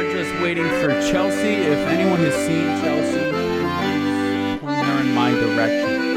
are just waiting for Chelsea. If anyone has seen Chelsea, please point her in my direction.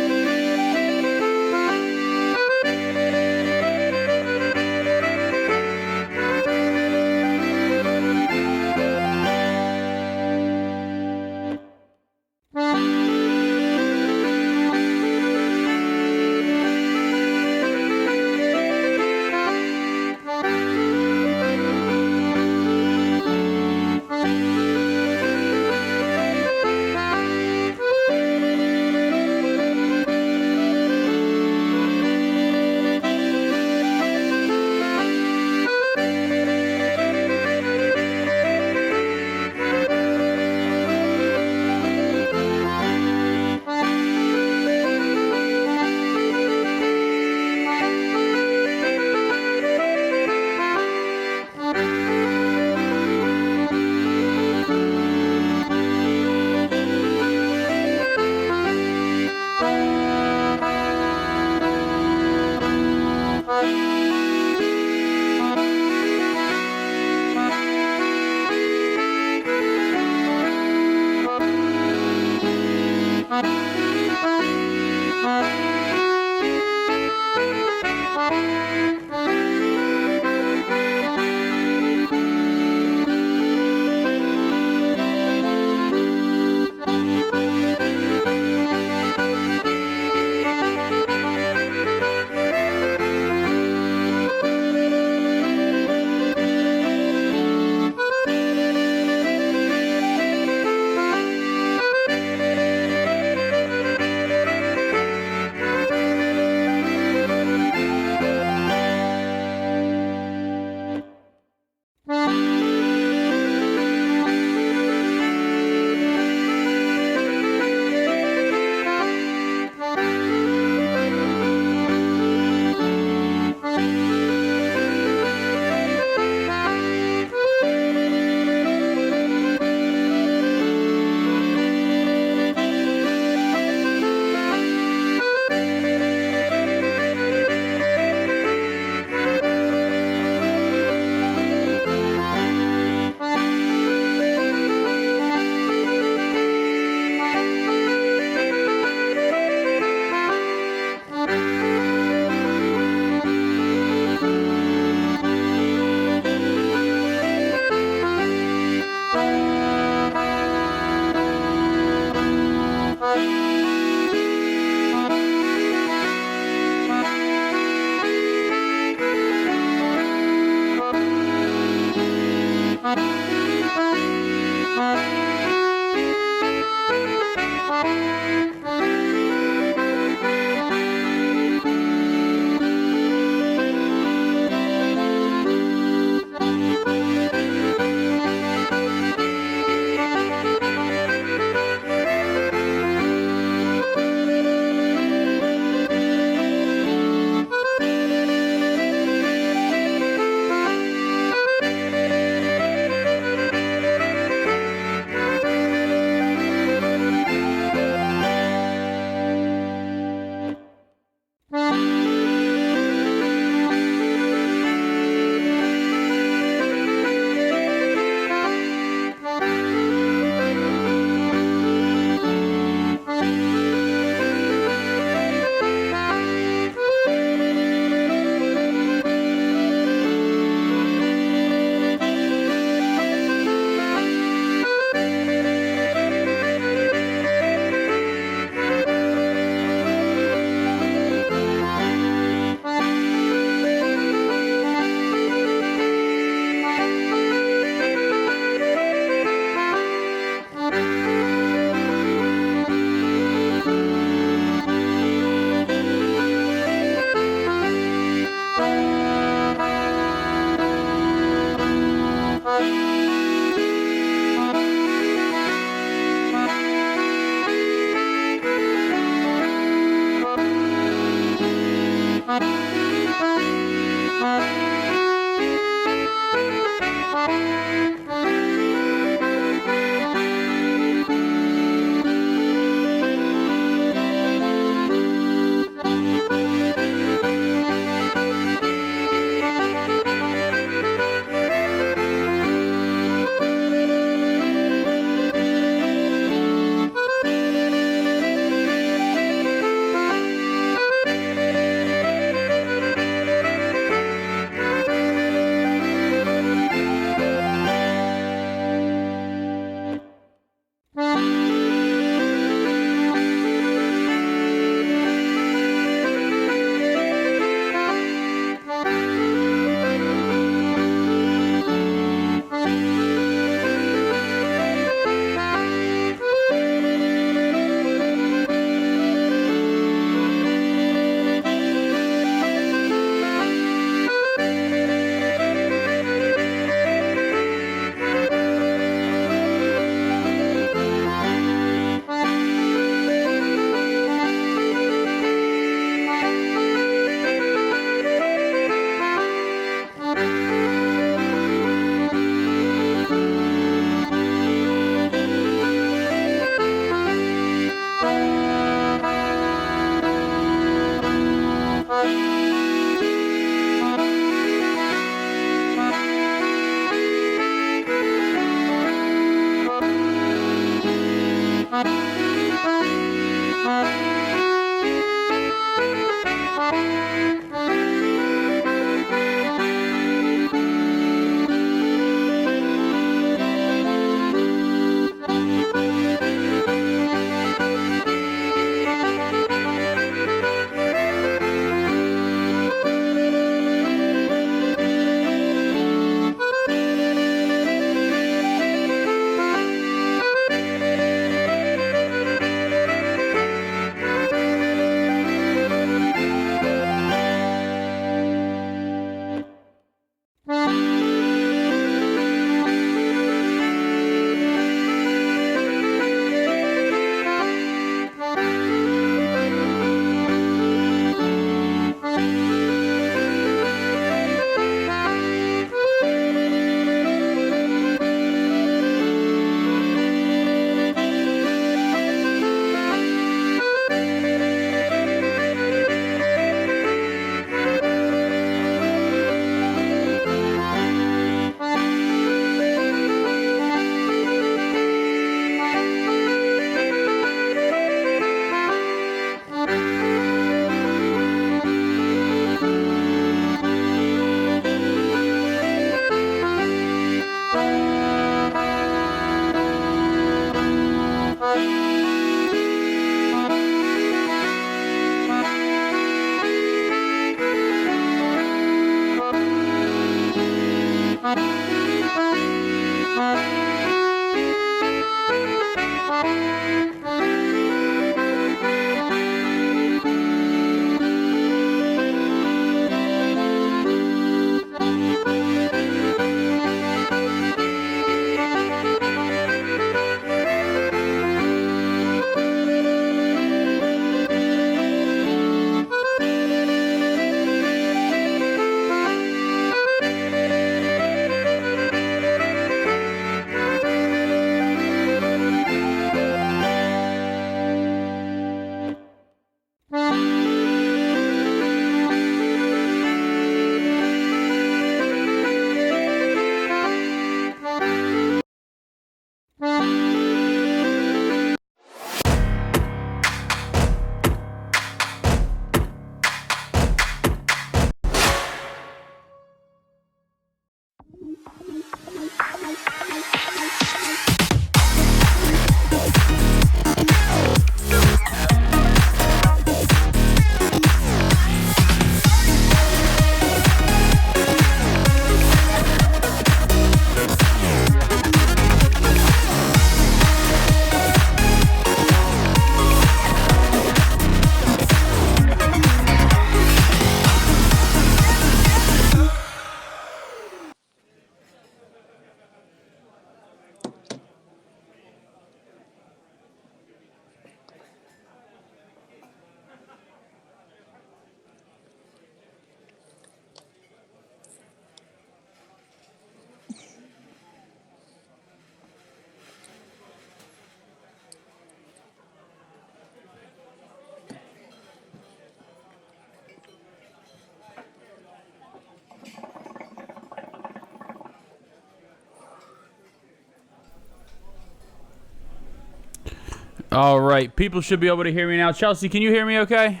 All right, people should be able to hear me now. Chelsea, can you hear me okay?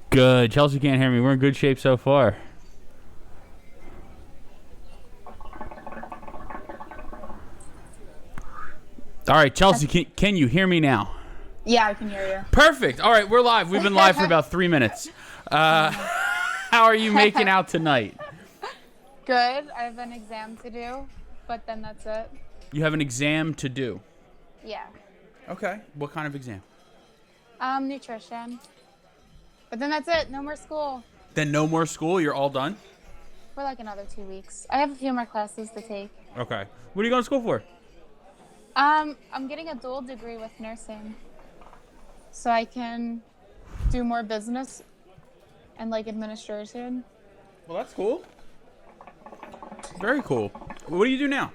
Good. Chelsea can't hear me. We're in good shape so far. All right, Chelsea, can you hear me now? Yeah, I can hear you. Perfect. All right, we're live. We've been live for about 3 minutes. How are you making out tonight? Good. I have an exam to do, but then that's it. You have an exam to do. Yeah. Okay. What kind of exam? Nutrition. But then that's it. No more school Then no more school. You're all done? for like another 2 weeks. I have a few more classes to take. Okay. What are you going to school for? I'm getting a dual degree with nursing, so I can do more business and like administration. Well, that's cool. Very cool. What do you do now?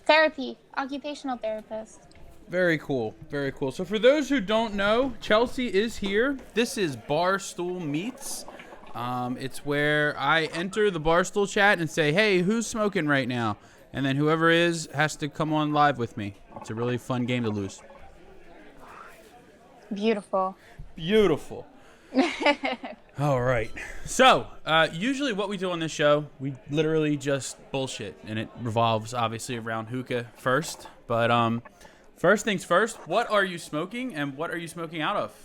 Therapy, occupational therapist. Very cool. Very cool. So for those who don't know, Chelsea is here. This is Barstool Meets. It's where I enter the Barstool chat and say, hey, who's smoking right now? And then whoever is has to come on live with me. It's a really fun game to lose. Beautiful. Beautiful. All right. So, usually what we do on this show, we literally just bullshit. And it revolves, obviously, around hookah first. But first things first, what are you smoking and what are you smoking out of?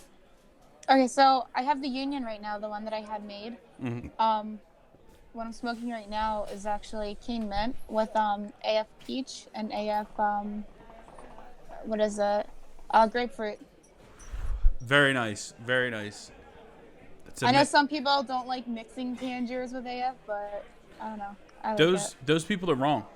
Okay, so I have the Union right now, the one that I had made. Mm-hmm. What I'm smoking right now is actually Keen Mint with AF Peach and AF, what is it? Grapefruit. Very nice. Very nice. I know some people don't like mixing Tangiers with AF, but I don't know. I like those people are wrong.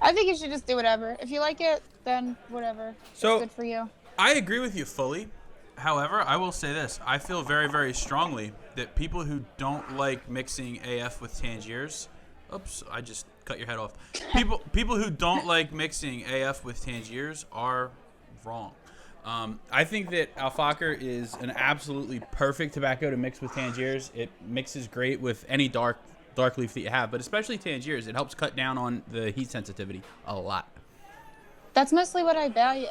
I think you should just do whatever. If you like it, then whatever. So, it's good for you. I agree with you fully. However, I will say this. I feel very, very strongly that people who don't like mixing AF with Tangiers... Oops, I just cut your head off. People who don't like mixing AF with Tangiers are wrong. I think that Alfaker is an absolutely perfect tobacco to mix with Tangiers. It mixes great with any dark leaf that you have, but especially Tangiers. It helps cut down on the heat sensitivity a lot. That's mostly what I buy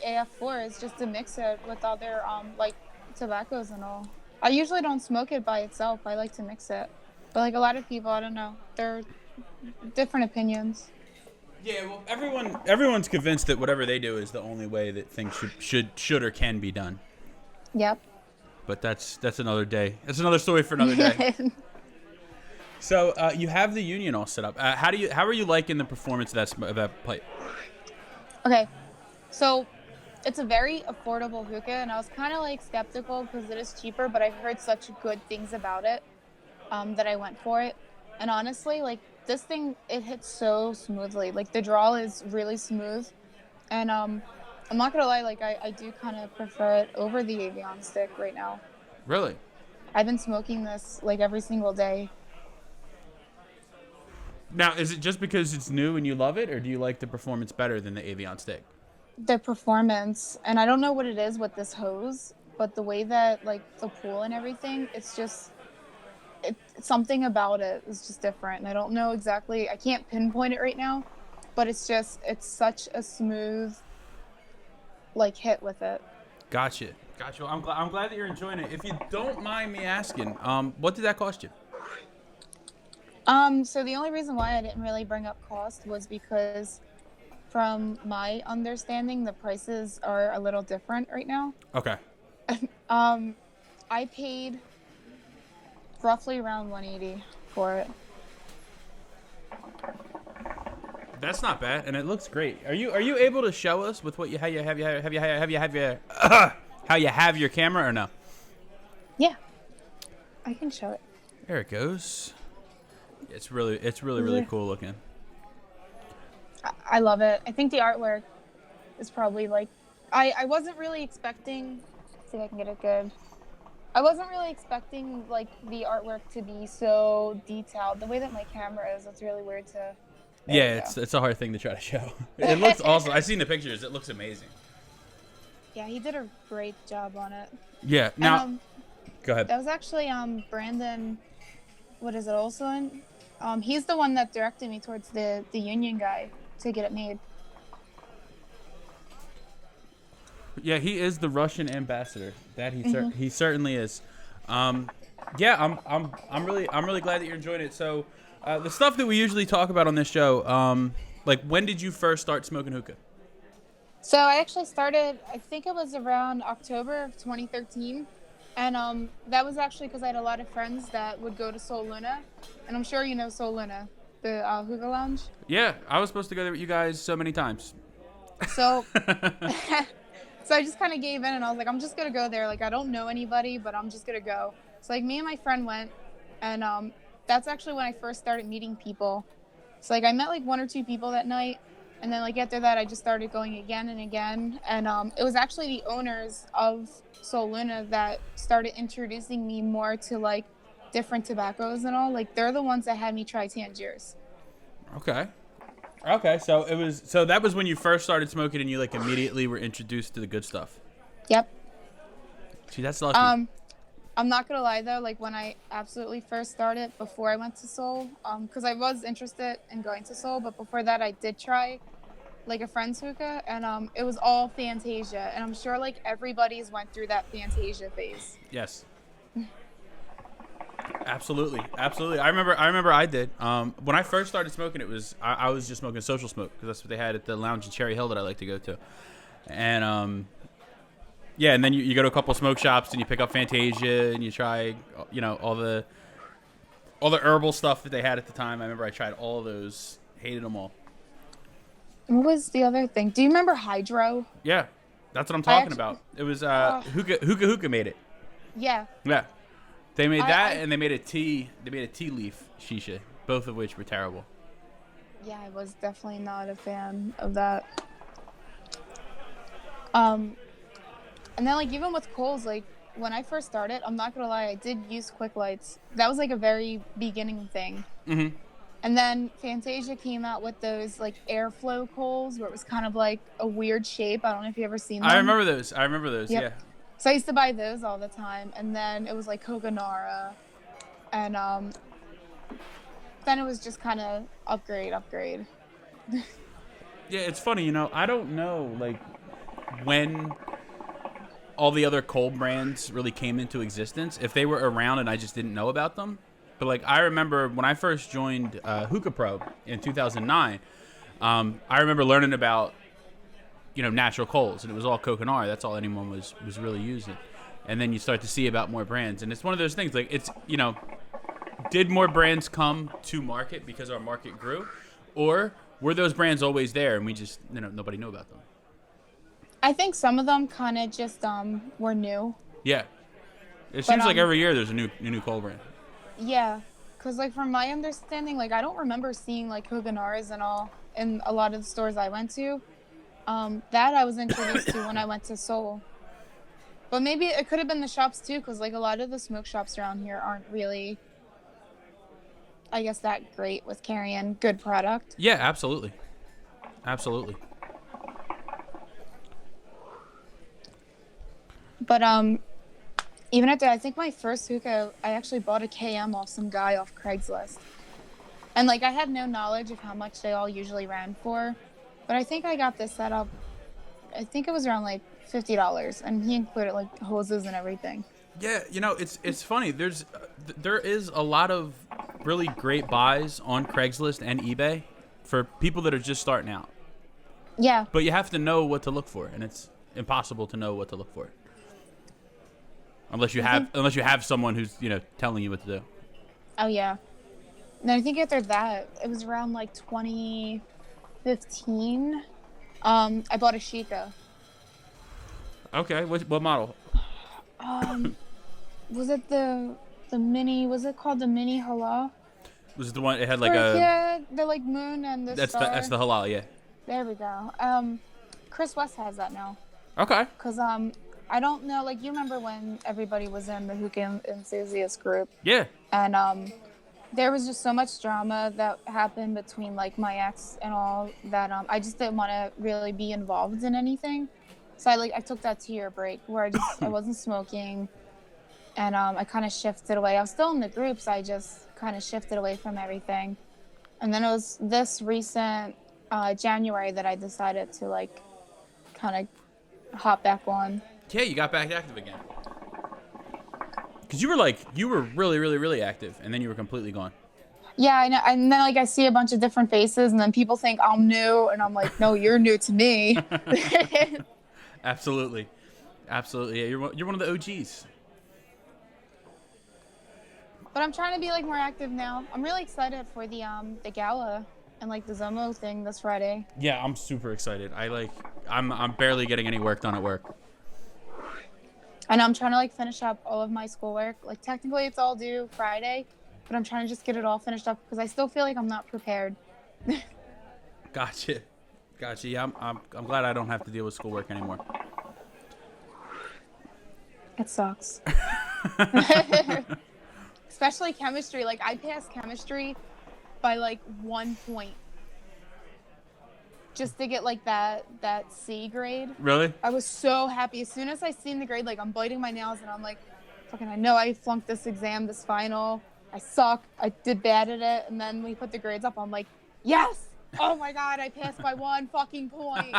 AF for, is just to mix it with other like tobaccos and all. I usually don't smoke it by itself. I like to mix it. But like a lot of people, I don't know. They're different opinions. Yeah, well, everyone's convinced that whatever they do is the only way that things should or can be done. Yep. But that's another day. That's another story for another day. So you have the Union all set up. How are you liking the performance of that pipe? Okay, so it's a very affordable hookah, and I was kind of like skeptical because it is cheaper, but I've heard such good things about it that I went for it. And honestly, like this thing, it hits so smoothly. Like the draw is really smooth, and I'm not gonna lie, like I do kind of prefer it over the Avion stick right now. Really? I've been smoking this like every single day. Now, is it just because it's new and you love it, or do you like the performance better than the Avion stick? The performance, and I don't know what it is with this hose, but the way that like the pull and everything, it's just something about it is just different. And I don't know exactly. I can't pinpoint it right now, but it's such a smooth like hit with it. Gotcha. Well, I'm glad that you're enjoying it. If you don't mind me asking, what did that cost you? So the only reason why I didn't really bring up cost was because from my understanding, the prices are a little different right now. Okay. I paid roughly around $180 for it. That's not bad, and it looks great. Are you able to show us with what how you have your camera or no? Yeah, I can show it. There it goes. It's really cool looking. I love it. I think the artwork is probably like I wasn't really expecting. Let's see if I can get it good. I wasn't really expecting like the artwork to be so detailed. The way that my camera is, it's really weird to. Yeah, it's a hard thing to try to show. It looks awesome. I've seen the pictures. It looks amazing. Yeah, he did a great job on it. Yeah. Now, go ahead. That was actually Brandon. What is it? Olson? He's the one that directed me towards the union guy to get it made. Yeah, he is the Russian ambassador. That Mm-hmm. he certainly is. Yeah, I'm really glad that you're enjoying it. So, the stuff that we usually talk about on this show, like when did you first start smoking hookah? So I actually started, I think it was around October of 2013. And that was actually because I had a lot of friends that would go to Sol Luna. And I'm sure you know Sol Luna, the hookah lounge. Yeah, I was supposed to go there with you guys so many times. So, so I just kind of gave in and I was like, I'm just going to go there. Like, I don't know anybody, but I'm just going to go. So, like, me and my friend went. And that's actually when I first started meeting people. So, like, I met like one or two people that night. And then, like, after that, I just started going again and again. And it was actually the owners of Sol Luna that started introducing me more to, like, different tobaccos and all. Like, they're the ones that had me try Tangiers. Okay. Okay, so that was when you first started smoking, and you like immediately were introduced to the good stuff. Yep. See, that's lucky. I'm not gonna lie though, like when I absolutely first started before I went to Seoul, because I was interested in going to Seoul, but before that I did try like a friend's hookah, and it was all Fantasia, and I'm sure like everybody's went through that Fantasia phase. Yes. Absolutely, absolutely. I remember I did. When I first started smoking, I was just smoking social smoke because that's what they had at the lounge in Cherry Hill that I like to go to, and yeah, and then you go to a couple of smoke shops and you pick up Fantasia and you try, all the herbal stuff that they had at the time. I remember I tried all of those, hated them all. What was the other thing? Do you remember Hydro? Yeah, that's what I'm talking about. It was Hookah made it. Yeah. Yeah, they made that and they made a tea leaf shisha, both of which were terrible. Yeah, I was definitely not a fan of that. And then, like, even with Kohl's, like, when I first started, I'm not gonna lie, I did use quick lights. That was, like, a very beginning thing. Mm-hmm. And then Fantasia came out with those, like, airflow Kohl's, where it was kind of, like, a weird shape. I don't know if you've ever seen them. I remember those, yep. yeah. So I used to buy those all the time. And then it was, like, Coconara. And then it was just kind of upgrade. Yeah, it's funny, I don't know, like, when all the other cold brands really came into existence, if they were around and I just didn't know about them. But like I remember when I first joined Hookah Pro in 2009, I remember learning about natural coals, and it was all Coconara. That's all anyone was really using. And then you start to see about more brands, and it's one of those things like it's did more brands come to market because our market grew, or were those brands always there and we just nobody knew about them? I think some of them kind of just were new. Yeah, it seems like every year there's a new cold brand. Yeah, because like from my understanding, like I don't remember seeing like Coconaras and all in a lot of the stores I went to. That I was introduced to when I went to Seoul. But maybe it could have been the shops too, because like a lot of the smoke shops around here aren't really, I guess, that great with carrying good product. Yeah, absolutely. Absolutely. But even at that, I think my first hookah, I actually bought a KM off some guy off Craigslist. And like I had no knowledge of how much they all usually ran for. But I think I got this set up, I think it was around like $50, and he included like hoses and everything. Yeah, it's funny. There is a lot of really great buys on Craigslist and eBay for people that are just starting out. Yeah. But you have to know what to look for, and it's impossible to know what to look for. Unless you have someone who's, telling you what to do. Oh yeah. And I think after that, it was around like 2015. I bought a Sheikah. Okay, what model? Was it the mini? Was it called the mini halal? Was it the one it had like yeah, the like moon and the star. That's the halal, yeah. There we go. Chris West has that now. Okay. Cause I don't know, like you remember when everybody was in the hookah enthusiast group? Yeah. And there was just so much drama that happened between like my ex and all that I just didn't want to really be involved in anything. So I took that 2-year break where I wasn't smoking, and I kind of shifted away. I was still in the groups. I just kind of shifted away from everything. And then it was this recent January that I decided to like kind of hop back on. Yeah, you got back active again. Because you were really, really, really active, and then you were completely gone. Yeah, I know. And then like I see a bunch of different faces, and then people think I'm new, and I'm like, no, you're new to me. Absolutely, absolutely. Yeah, you're one of the OGs. But I'm trying to be like more active now. I'm really excited for the gala and like the Zomo thing this Friday. Yeah, I'm super excited. I'm barely getting any work done at work. And I'm trying to like finish up all of my schoolwork. Like technically it's all due Friday, but I'm trying to just get it all finished up because I still feel like I'm not prepared. Gotcha. Yeah, I'm glad I don't have to deal with schoolwork anymore. It sucks. Especially chemistry. Like I passed chemistry by like 1 point. Just to get like that C grade. Really? I was so happy. As soon as I seen the grade, like I'm biting my nails and I'm like, fucking I know I flunked this exam, this final. I suck. I did bad at it. And then we put the grades up. I'm like, yes! Oh my god, I passed by 1 fucking point.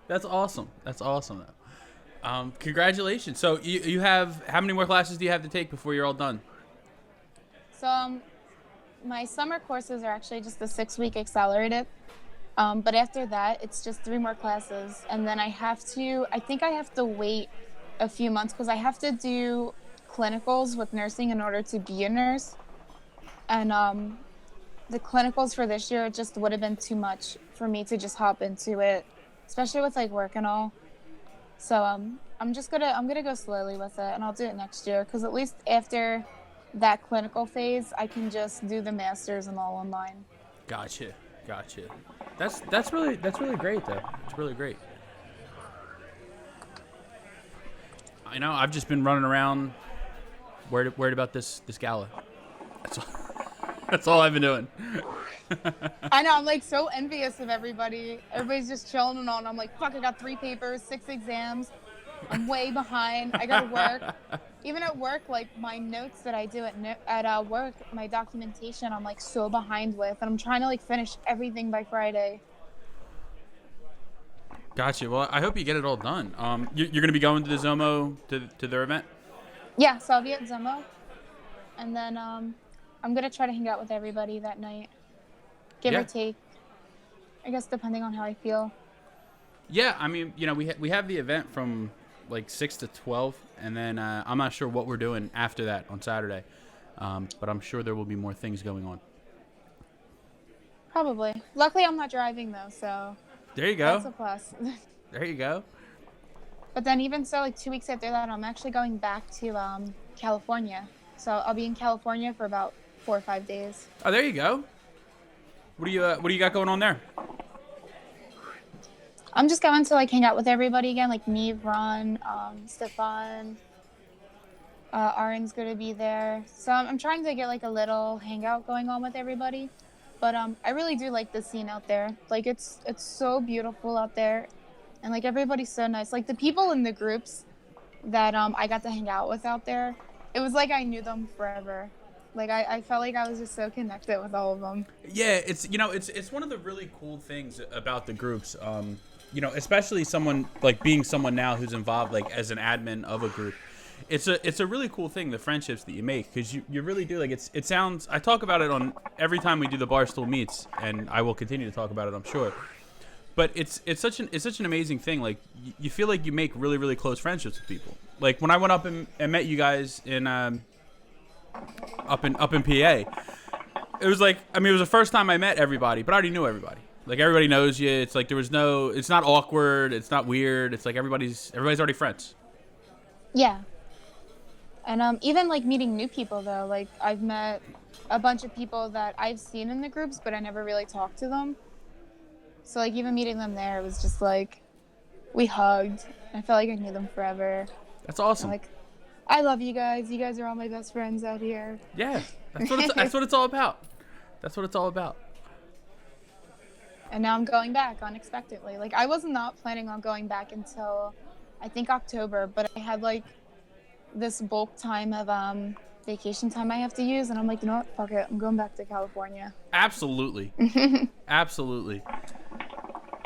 That's awesome. Though. Congratulations. So you have, how many more classes do you have to take before you're all done? So my summer courses are actually just a 6-week accelerated. But after that, it's just 3 more classes. And then I think I have to wait a few months because I have to do clinicals with nursing in order to be a nurse. And the clinicals for this year just would have been too much for me to just hop into it, especially with like work and all. So I'm gonna go slowly with it, and I'll do it next year because at least after that clinical phase, I can just do the masters and all online. Gotcha. That's really great though. It's really great. I know. I've just been running around, worried about this gala. That's all I've been doing. I know. I'm like so envious of everybody. Everybody's just chilling and all. And I'm like, fuck. I got 3 papers, 6 exams. I'm way behind. I gotta work. Even at work, like my notes that I do at work, my documentation, I'm like so behind with, and I'm trying to like finish everything by Friday. Gotcha. Well, I hope you get it all done. You're gonna be going to the Zomo to their event? Yeah, so I'll be at Zomo, and then I'm gonna try to hang out with everybody that night, give or take. I guess depending on how I feel. Yeah, I mean, we have the event from like 6 to 12, and then I'm not sure what we're doing after that on Saturday, but I'm sure there will be more things going on. Probably. Luckily, I'm not driving though, so there you go. That's a plus. There you go. But then even so, like 2 weeks after that, I'm actually going back to California. So I'll be in California for about 4 or 5 days. Oh, there you go. What do you got going on there? I'm just going to like hang out with everybody again, like Neve, Ron, Stefan, Arin's gonna be there. So I'm trying to get like a little hangout going on with everybody. But I really do like the scene out there. Like it's so beautiful out there, and like everybody's so nice. Like the people in the groups that I got to hang out with out there, it was like I knew them forever. Like I felt like I was just so connected with all of them. Yeah, it's one of the really cool things about the groups. Especially someone like being someone now who's involved like as an admin of a group. It's a really cool thing, the friendships that you make, because you really do like it sounds. I talk about it on every time we do the Barstool meets, and I will continue to talk about it, I'm sure. But it's such an amazing thing. Like you feel like you make really, really close friendships with people. Like when I went up and met you guys in up in PA, it was like, I mean, it was the first time I met everybody, but I already knew everybody. Like everybody knows you. It's like it's not awkward. It's not weird. It's like everybody's already friends. Yeah. And even like meeting new people though, like I've met a bunch of people that I've seen in the groups, but I never really talked to them. So like even meeting them there, it was just like we hugged. I felt like I knew them forever. That's awesome. Like I love you guys. You guys are all my best friends out here. Yeah, that's what it's all about. That's what it's all about. And now I'm going back unexpectedly. Like I was not planning on going back until I think October, but I had like this bulk time of vacation time I have to use, and I'm like, you know what? Fuck it. I'm going back to California. Absolutely. Absolutely.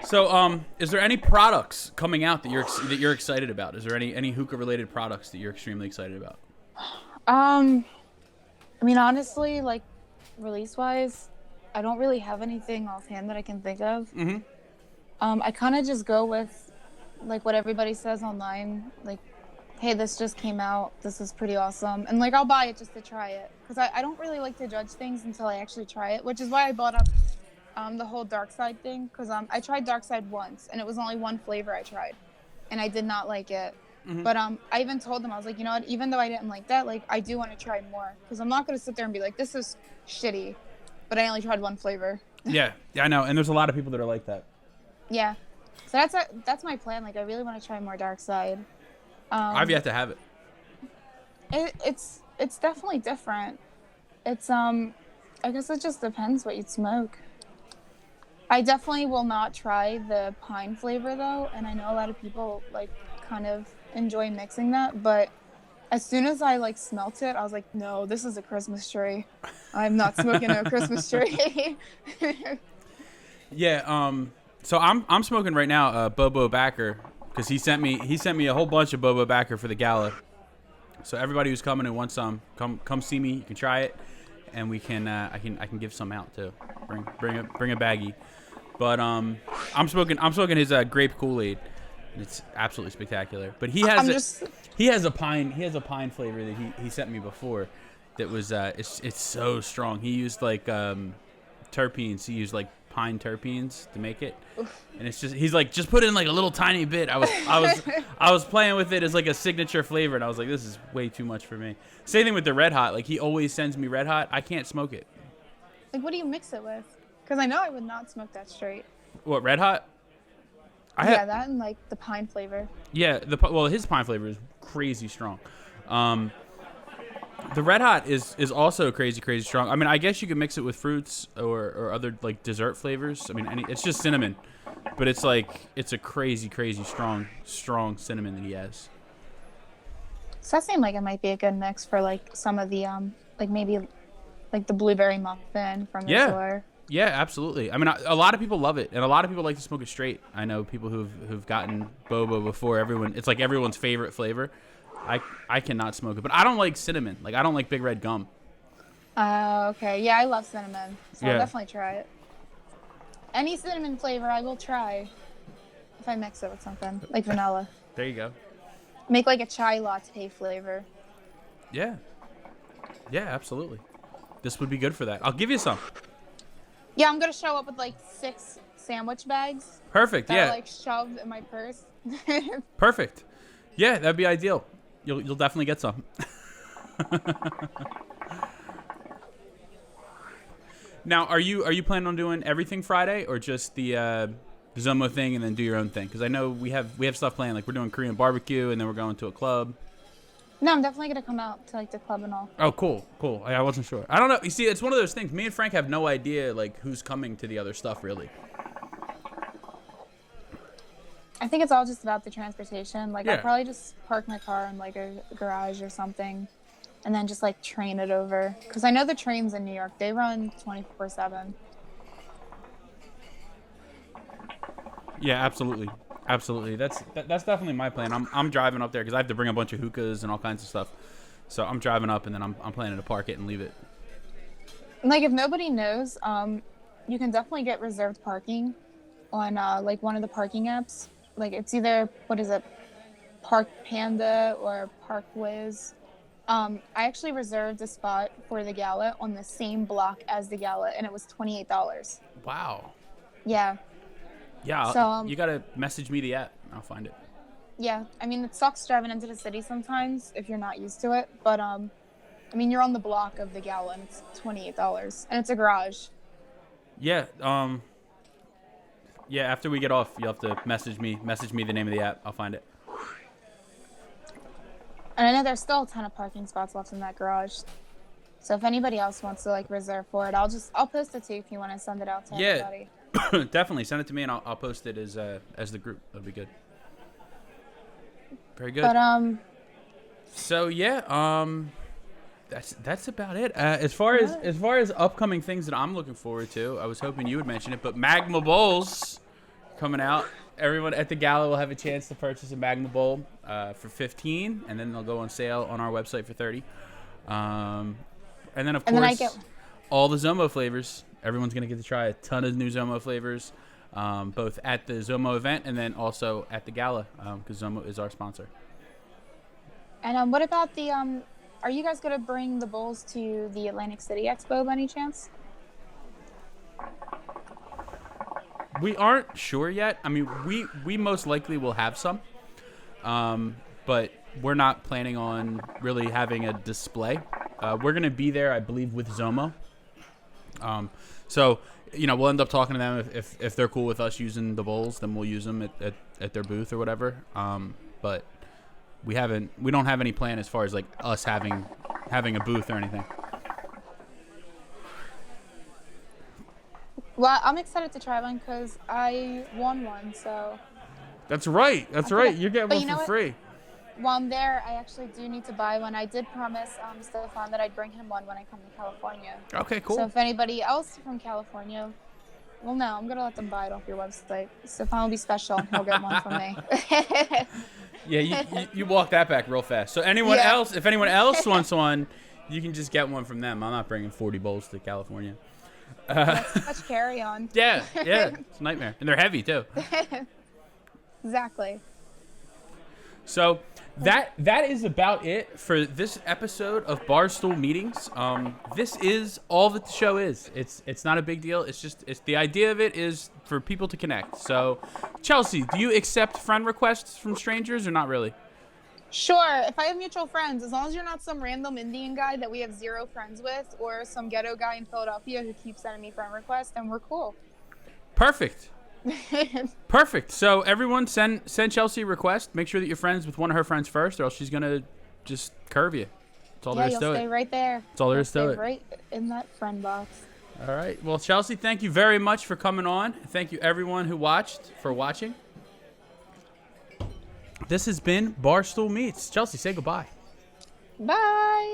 So, is there any products coming out that you're excited about? Is there any hookah related products that you're extremely excited about? I mean, honestly, like release wise, I don't really have anything offhand that I can think of. Mm-hmm. I kind of just go with like what everybody says online, like, hey, this just came out, this is pretty awesome, and like I'll buy it just to try it, because I don't really like to judge things until I actually try it, which is why I bought up the whole dark side thing, because I tried dark side once and it was only one flavor I tried and I did not like it. Mm-hmm. But I even told them, I was like, you know what, even though I didn't like that, like I do want to try more, because I'm not going to sit there and be like, this is shitty, but I only tried one flavor. Yeah, I know, and there's a lot of people that are like that. Yeah, so that's my plan. Like I really want to try more dark side. I've yet to have it. It's definitely different. It's I guess it just depends what you smoke. I definitely will not try the pine flavor though, and I know a lot of people like kind of enjoy mixing that, but as soon as I like smelt it, I was like, no, this is a Christmas tree. I'm not smoking a Christmas tree. Yeah, so I'm smoking right now Bobo Backer, because he sent me a whole bunch of Bobo Backer for the gala. So everybody who's coming and wants some, come see me. You can try it, and we can I can give some out too. Bring a baggie. But I'm smoking his grape Kool-Aid. It's absolutely spectacular. But he has a pine flavor that he sent me before that was it's so strong. He used like terpenes. He used like pine terpenes to make it. Oof. And it's just, he's like, just put in like a little tiny bit. I was playing with it as like a signature flavor, and I was like, this is way too much for me. Same thing with the Red Hot. Like he always sends me Red Hot. I can't smoke it. Like, what do you mix it with? Because I know I would not smoke that straight. What, Red Hot? Yeah, that and like the pine flavor. Yeah, his pine flavor is crazy strong. The Red Hot is also crazy strong. I mean, I guess you could mix it with fruits or other like dessert flavors. I mean, it's just cinnamon, but it's a crazy strong cinnamon that he has. So that seemed like it might be a good mix for like some of the like maybe like the blueberry muffin from the store. Yeah, absolutely. I mean, a lot of people love it, and a lot of people like to smoke it straight. I know people who've gotten boba before. It's like everyone's favorite flavor. I cannot smoke it, but I don't like cinnamon. Like I don't like Big Red gum. Okay. Yeah, I love cinnamon, so yeah. I'll definitely try it. Any cinnamon flavor I will try if I mix it with something like vanilla. There you go. Make like a chai latte flavor. Yeah. Yeah, absolutely. This would be good for that. I'll give you some. Yeah, I'm gonna show up with like 6 sandwich bags. Perfect. That Yeah. are, like shoved in my purse. Perfect. Yeah, that'd be ideal. You'll definitely get some. Now, are you planning on doing everything Friday, or just the Zomo thing and then do your own thing? Because I know we have stuff planned. Like we're doing Korean barbecue, and then we're going to a club. No, I'm definitely gonna come out to like the club and all. Oh, cool. I wasn't sure. I don't know. You see, it's one of those things. Me and Frank have no idea like who's coming to the other stuff, really. I think it's all just about the transportation. Like Yeah. I'll probably just park my car in like a garage or something, and then just like train it over. Because I know the trains in New York, they run 24/7. Yeah, absolutely. That's definitely my plan. I'm driving up there because I have to bring a bunch of hookahs and all kinds of stuff. So I'm driving up, and then I'm planning to park it and leave it. Like if nobody knows, you can definitely get reserved parking on like one of the parking apps. Like it's either Park Panda or Park Wiz. I actually reserved a spot for the gala on the same block as the gala, and it was $28. Wow. Yeah. Yeah. So, you gotta message me the app. I'll find it. Yeah, I mean it sucks driving into the city sometimes if you're not used to it, but I mean you're on the block of the gala and it's $28, and it's a garage. Yeah. Yeah. After we get off, you'll have to message me the name of the app. I'll find it. And I know there's still a ton of parking spots left in that garage. So if anybody else wants to like reserve for it, I'll post it too if you want to send it out to everybody. Definitely send it to me, and I'll post it as the group. That'll be good. Very good. But So yeah, That's about it. As far as upcoming things that I'm looking forward to, I was hoping you would mention it, but Magma Bowls coming out. Everyone at the gala will have a chance to purchase a Magma Bowl for $15, and then they'll go on sale on our website for $30. And then of course, all the Zomo flavors. Everyone's gonna get to try a ton of new Zomo flavors, both at the Zomo event and then also at the gala, because Zomo is our sponsor. And what about the are you guys gonna bring the bowls to the Atlantic City Expo by any chance? We aren't sure yet. I mean, we most likely will have some, but we're not planning on really having a display. We're gonna be there, I believe, with Zomo. So we'll end up talking to them if they're cool with us using the bowls, then we'll use them at their booth or whatever. But we don't have any plan as far as like us having a booth or anything. Well, I'm excited to try one because I won one, so. That's right. You're getting one for free. While I'm there, I actually do need to buy one. I did promise Stefan that I'd bring him one when I come to California. Okay, cool. So if anybody else from California, well, no, I'm going to let them buy it off your website. Stefan will be special, and he'll get one from me. Yeah, you walk that back real fast. So if anyone else wants one, you can just get one from them. I'm not bringing 40 bowls to California. That's too much carry-on. Yeah, it's a nightmare. And they're heavy, too. Exactly. So that is about it for this episode of Barstool Meetings. This is all that the show is. It's not a big deal. It's the idea of it is for people to connect. So, Chelsea, do you accept friend requests from strangers or not really? Sure. If I have mutual friends, as long as you're not some random Indian guy that we have zero friends with or some ghetto guy in Philadelphia who keeps sending me friend requests, then we're cool. Perfect. Perfect. So everyone send Chelsea a request. Make sure that you're friends with one of her friends first, or else she's gonna just curve you. That's all there is to it. Yeah, you'll stay right there. That's all there is to it. Right in that friend box. All right. Well, Chelsea, thank you very much for coming on. Thank you everyone who watched for watching. This has been Barstool Meets. Chelsea, say goodbye. Bye.